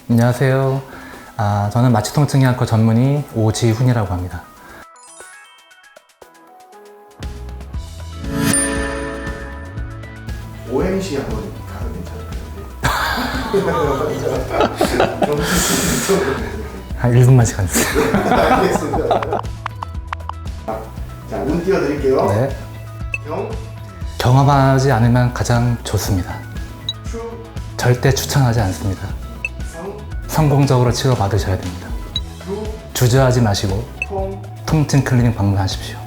안녕하세요. 저는 마취통증의학과 전문의 오지훈이라고 합니다. 오행시 한번 가도 괜찮을까요? 한 1분만 시간 주세요. 알겠습니다. 자, 운 띄워드릴게요. 네. 경, 경험하지 않으면 가장 좋습니다. 추, 절대 추천하지 않습니다. 성, 성공적으로 치료받으셔야 됩니다. 루, 주저하지 마시고 통, 통증 클리닉 방문하십시오.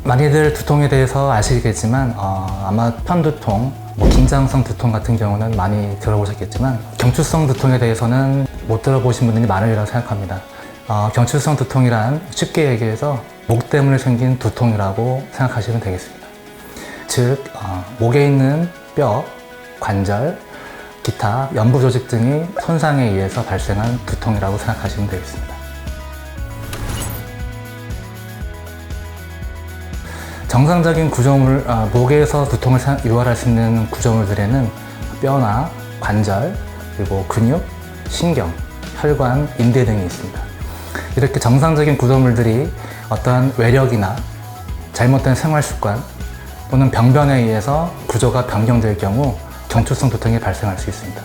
많이들 두통에 대해서 아시겠지만 아마 편두통, 긴장성 두통 같은 경우는 많이 들어보셨겠지만 경추성 두통에 대해서는 못 들어보신 분들이 많으리라고 생각합니다. 경추성 두통이란 쉽게 얘기해서 목 때문에 생긴 두통이라고 생각하시면 되겠습니다. 즉 목에 있는 뼈, 관절, 기타 연부 조직 등이 손상에 의해서 발생한 두통이라고 생각하시면 되겠습니다. 정상적인 구조물, 목에서 두통을 유발할 수 있는 구조물들에는 뼈나 관절, 그리고 근육, 신경, 혈관, 인대 등이 있습니다. 이렇게 정상적인 구조물들이 어떠한 외력이나 잘못된 생활 습관 또는 병변에 의해서 구조가 변경될 경우 경추성 두통이 발생할 수 있습니다.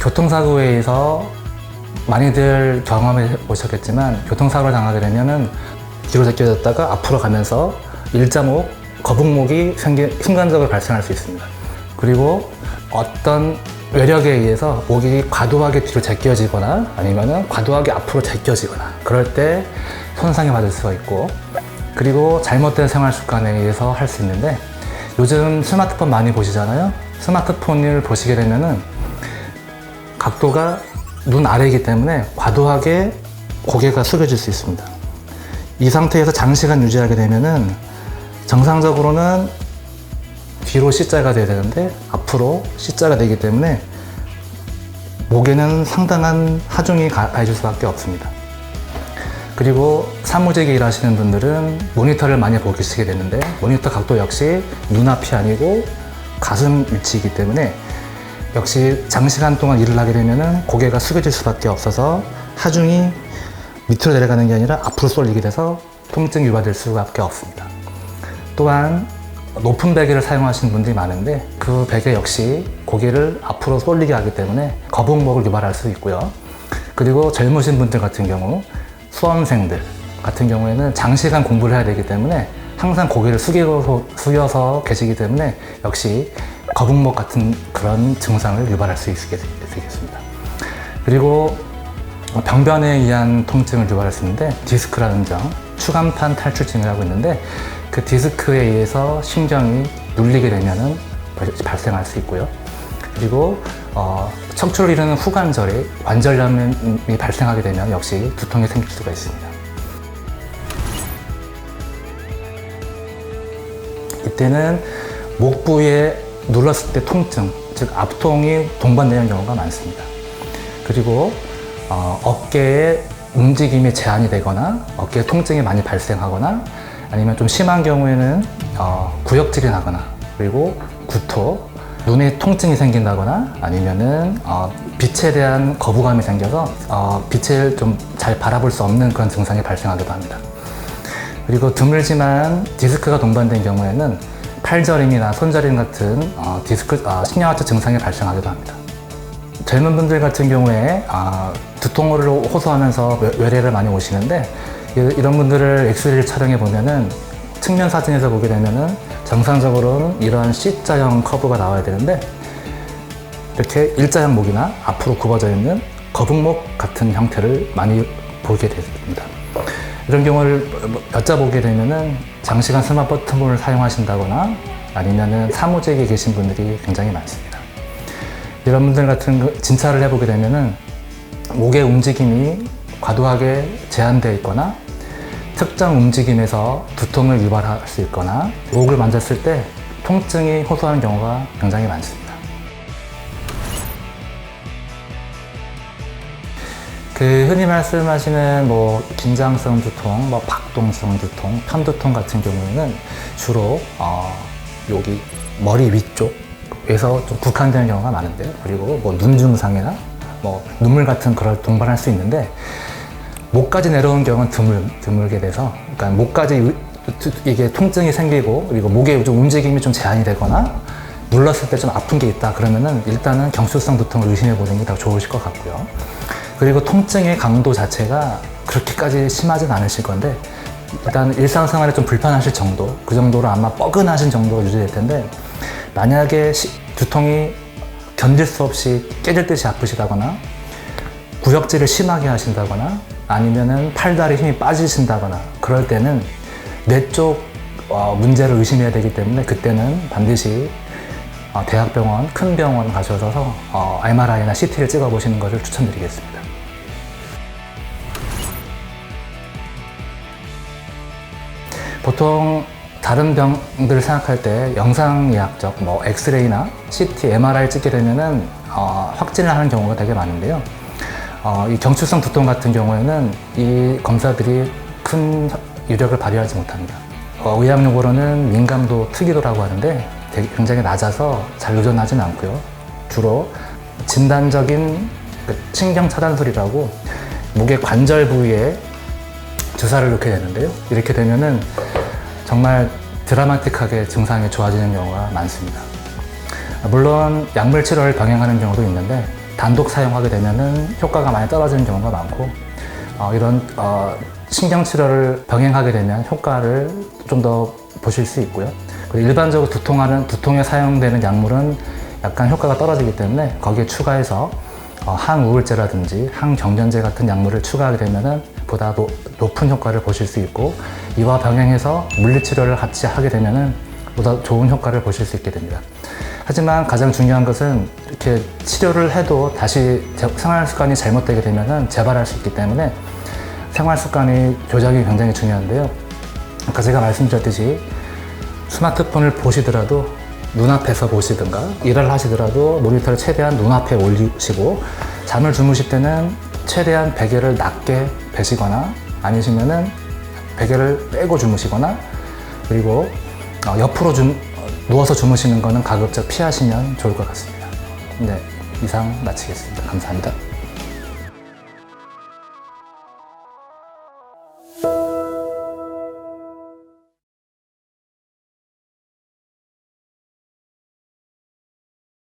교통사고에 의해서 많이들 경험해 보셨겠지만 교통사고를 당하게 되면은 뒤로 제껴졌다가 앞으로 가면서 일자목, 거북목이 순간적으로 발생할 수 있습니다. 그리고 어떤 외력에 의해서 목이 과도하게 뒤로 제껴지거나 아니면은 과도하게 앞으로 제껴지거나 그럴 때 손상을 받을 수가 있고, 그리고 잘못된 생활 습관에 의해서 할 수 있는데, 요즘 스마트폰 많이 보시잖아요. 스마트폰을 보시게 되면은 각도가 눈 아래이기 때문에 과도하게 고개가 숙여질 수 있습니다. 이 상태에서 장시간 유지하게 되면은 정상적으로는 뒤로 C자가 돼야 되는데 앞으로 C자가 되기 때문에 목에는 상당한 하중이 가해질 수밖에 없습니다. 그리고 사무직에 일하시는 분들은 모니터를 많이 보시게 되는데 모니터 각도 역시 눈앞이 아니고 가슴 위치이기 때문에 역시 장시간 동안 일을 하게 되면 고개가 숙여질 수밖에 없어서 하중이 밑으로 내려가는 게 아니라 앞으로 쏠리게 돼서 통증이 유발될 수밖에 없습니다. 또한 높은 베개를 사용하시는 분들이 많은데 그 베개 역시 고개를 앞으로 쏠리게 하기 때문에 거북목을 유발할 수 있고요. 그리고 젊으신 분들 같은 경우, 수험생들 같은 경우에는 장시간 공부를 해야 되기 때문에 항상 고개를 숙여서 계시기 때문에 역시 거북목 같은 그런 증상을 유발할 수 있게 되겠습니다. 그리고 병변에 의한 통증을 유발할 수 있는데 디스크라는 점, 추간판 탈출증이라고 있는데 그 디스크에 의해서 신경이 눌리게 되면은 발생할 수 있고요. 그리고 척추를 이루는 후관절에 관절염이 발생하게 되면 역시 두통이 생길 수가 있습니다. 이때는 목 부위에 눌렀을 때 통증, 즉 압통이 동반되는 경우가 많습니다. 그리고 어깨에 움직임이 제한이 되거나 어깨에 통증이 많이 발생하거나 아니면 좀 심한 경우에는 구역질이 나거나 그리고 구토, 눈에 통증이 생긴다거나 아니면은 빛에 대한 거부감이 생겨서 빛을 좀 잘 바라볼 수 없는 그런 증상이 발생하기도 합니다. 그리고 드물지만 디스크가 동반된 경우에는 팔저림이나 손저림 같은 신경하체 증상이 발생하기도 합니다. 젊은 분들 같은 경우에 두통을 호소하면서 외래를 많이 오시는데 이런 분들을 엑스레이를 촬영해 보면은 측면 사진에서 보게 되면은 정상적으로는 이러한 C자형 커브가 나와야 되는데 이렇게 일자형 목이나 앞으로 굽어져 있는 거북목 같은 형태를 많이 보게 됩니다. 이런 경우를 여쭤보게 되면은 장시간 스마트폰을 사용하신다거나 아니면은 사무직에 계신 분들이 굉장히 많습니다. 이런 분들 같은 진찰을 해보게 되면은 목의 움직임이 과도하게 제한되어 있거나 특정 움직임에서 두통을 유발할 수 있거나 목을 만졌을 때 통증이 호소하는 경우가 굉장히 많습니다. 그 흔히 말씀하시는 뭐 긴장성 두통, 뭐 박동성 두통, 편두통 같은 경우에는 주로 여기 머리 위쪽에서 좀 국한되는 경우가 많은데요. 그리고 뭐 눈 증상이나 뭐 눈물 같은 걸 동반할 수 있는데 목까지 내려오는 경우는 드물게 돼서, 그러니까 목까지 이게 통증이 생기고 그리고 목에 좀 움직임이 좀 제한이 되거나 눌렀을 때 좀 아픈 게 있다 그러면은 일단은 경추성 두통을 의심해 보는 게 더 좋으실 것 같고요. 그리고 통증의 강도 자체가 그렇게까지 심하진 않으실 건데 일단 일상생활에 좀 불편하실 정도, 그 정도로 아마 뻐근하신 정도가 유지될 텐데, 만약에 두통이 견딜 수 없이 깨질 듯이 아프시다거나 구역질을 심하게 하신다거나 아니면은 팔다리 힘이 빠지신다거나 그럴 때는 뇌 쪽 문제를 의심해야 되기 때문에 그때는 반드시 대학병원, 큰 병원 가셔서 MRI나 CT를 찍어보시는 것을 추천드리겠습니다. 보통 다른 병들을 생각할 때 영상의학적 뭐 엑스레이나 CT, MRI 찍게 되면은 확진을 하는 경우가 되게 많은데요. 이 경추성 두통 같은 경우에는 이 검사들이 큰 유력을 발휘하지 못합니다. 의학용어로는 민감도 특이도라고 하는데 굉장히 낮아서 잘 의존하지는 않고요. 주로 진단적인 신경 차단술이라고 목의 관절 부위에 주사를 놓게 되는데요. 이렇게 되면은 정말 드라마틱하게 증상이 좋아지는 경우가 많습니다. 물론 약물 치료를 병행하는 경우도 있는데 단독 사용하게 되면은 효과가 많이 떨어지는 경우가 많고, 이런 신경 치료를 병행하게 되면 효과를 좀 더 보실 수 있고요. 그리고 일반적으로 두통에 사용되는 약물은 약간 효과가 떨어지기 때문에 거기에 추가해서 항우울제라든지 항경련제 같은 약물을 추가하게 되면은 보다 높은 효과를 보실 수 있고, 이와 병행해서 물리치료를 같이 하게 되면은 보다 좋은 효과를 보실 수 있게 됩니다. 하지만 가장 중요한 것은 이렇게 치료를 해도 다시 생활 습관이 잘못되게 되면은 재발할 수 있기 때문에 생활 습관의 조작이 굉장히 중요한데요. 아까 제가 말씀드렸듯이 스마트폰을 보시더라도 눈앞에서 보시든가 일을 하시더라도 모니터를 최대한 눈앞에 올리시고, 잠을 주무실 때는 최대한 베개를 낮게 베시거나 아니시면은 베개를 빼고 주무시거나, 그리고 옆으로 누워서 주무시는 거는 가급적 피하시면 좋을 것 같습니다. 네, 이상 마치겠습니다. 감사합니다.